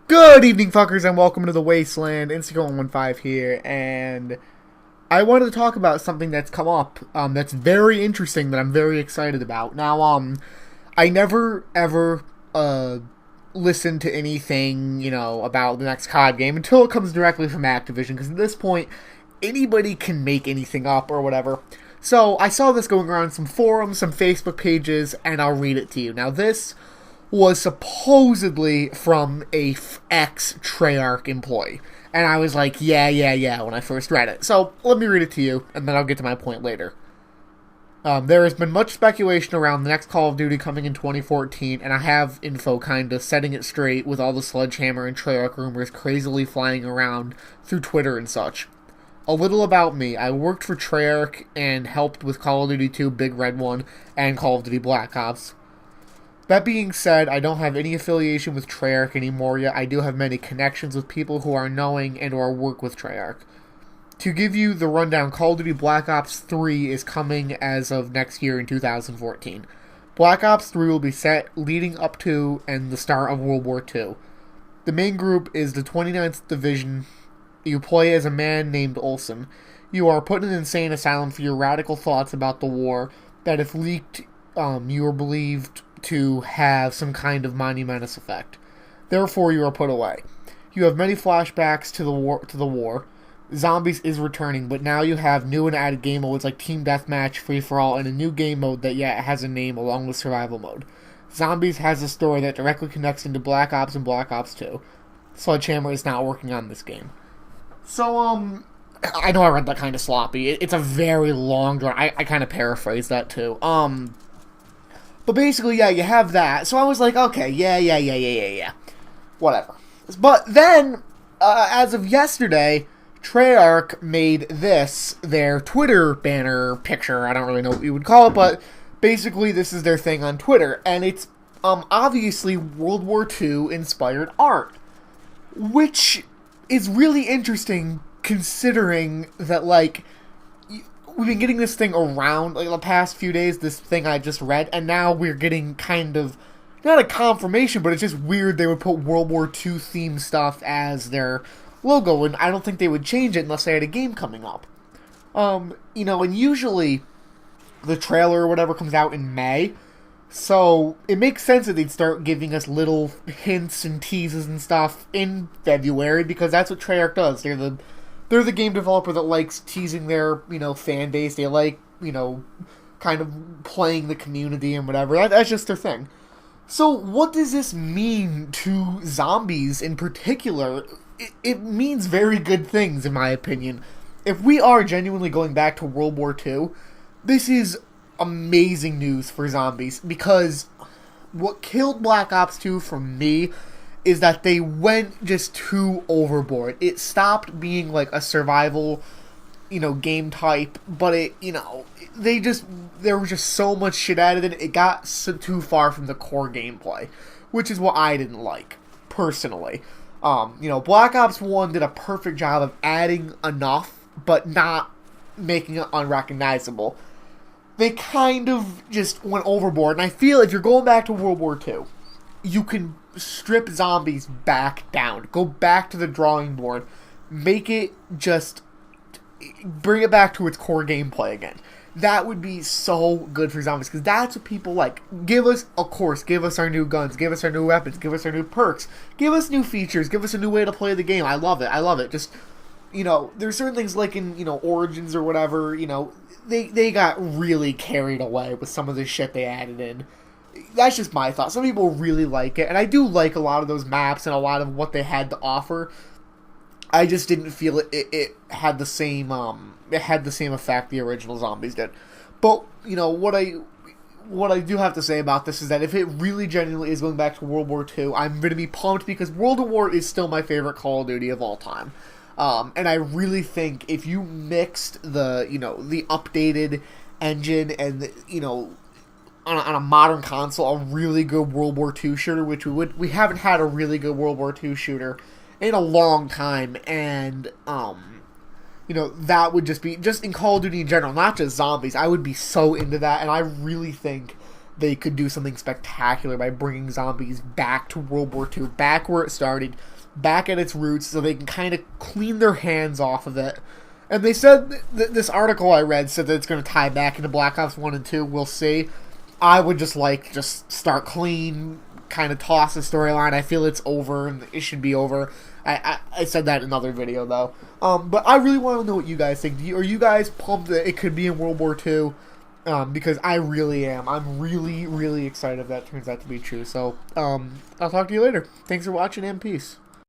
Good evening, fuckers, and welcome to the Wasteland. Instagram15 here, and I wanted to talk about something that's come up that's very interesting that I'm very excited about. Now, I never ever listen to anything, about the next COD game until it comes directly from Activision, because at this point, anybody can make anything up or whatever. So, I saw this going around some forums, some Facebook pages, and I'll read it to you. Now, this was supposedly from a ex-Treyarch employee. And I was like, yeah, when I first read it. So, let me read it to you, and then I'll get to my point later. There has been much speculation around the next Call of Duty coming in 2014, and I have info kinda setting it straight with all the Sledgehammer and Treyarch rumors crazily flying around through Twitter and such. A little about me. I worked for Treyarch and helped with Call of Duty 2 Big Red 1 and Call of Duty Black Ops. That being said, I don't have any affiliation with Treyarch anymore, yet I do have many connections with people who are knowing and or work with Treyarch. To give you the rundown, Call of Duty Black Ops 3 is coming as of next year in 2014. Black Ops 3 will be set leading up to and the start of World War II. The main group is the 29th Division. You play as a man named Olsen. You are put in an insane asylum for your radical thoughts about the war that, if leaked, you are believed to have some kind of monumentous effect. Therefore, you are put away. You have many flashbacks to the war. Zombies is returning, but now you have new and added game modes like Team Deathmatch, Free For All, and a new game mode that yet has a name along with Survival Mode. Zombies has a story that directly connects into Black Ops and Black Ops 2. Sledgehammer is not working on this game. So, I know I read that kind of sloppy. It's a very long draw. I kind of paraphrased that too. But basically, yeah, you have that. So I was like, okay, yeah. Whatever. But then, as of yesterday, Treyarch made this their Twitter banner picture. I don't really know what you would call it, but basically this is their thing on Twitter. And it's, obviously World War II inspired art. Which is really interesting, considering that, we've been getting this thing around, the past few days, this thing I just read, and now we're getting kind of, not a confirmation, but it's just weird they would put World War II themed stuff as their logo, and I don't think they would change it unless they had a game coming up. And usually the trailer or whatever comes out in May, so it makes sense that they'd start giving us little hints and teases and stuff in February, because that's what Treyarch does. They're the game developer that likes teasing their, fan base. They like, kind of playing the community and whatever. That's just their thing. So what does this mean to zombies in particular? It means very good things, in my opinion. If we are genuinely going back to World War II, this is amazing news for zombies, because what killed Black Ops 2 for me is that they went just too overboard. It stopped being like a survival, game type, but there was just so much shit added in it. It got too far from the core gameplay, which is what I didn't like, personally. Black Ops 1 did a perfect job of adding enough, but not making it unrecognizable. They kind of just went overboard, and I feel if you're going back to World War II, you can strip zombies back down. Go back to the drawing board. Make it just... bring it back to its core gameplay again. That would be so good for zombies, because that's what people like. Give us our new guns, give us our new weapons, give us our new perks, give us new features, give us a new way to play the game. I love it. Just, there's certain things like in, Origins or whatever, they got really carried away with some of the shit they added in. That's just my thought. Some people really like it, and I do like a lot of those maps and a lot of what they had to offer. I just didn't feel it had the same effect the original Zombies did. But what I do have to say about this is that if it really genuinely is going back to World War II, I'm going to be pumped, because World War is still my favorite Call of Duty of all time. And I really think if you mixed the updated engine and on a modern console, a really good World War II shooter, which we haven't had a really good World War II shooter in a long time, and that would just be, just in Call of Duty in general, not just zombies, I would be so into that, and I really think they could do something spectacular by bringing zombies back to World War II, back where it started, back at its roots so they can kind of clean their hands off of it. And they said, this article I read said that it's going to tie back into Black Ops 1 and 2. We'll see. I would just start clean, kind of toss the storyline. I feel it's over, and it should be over. I said that in another video, though. But I really want to know what you guys think. Are you guys pumped that it could be in World War II? Because I really am. I'm really, really excited if that turns out to be true. So, I'll talk to you later. Thanks for watching, and peace.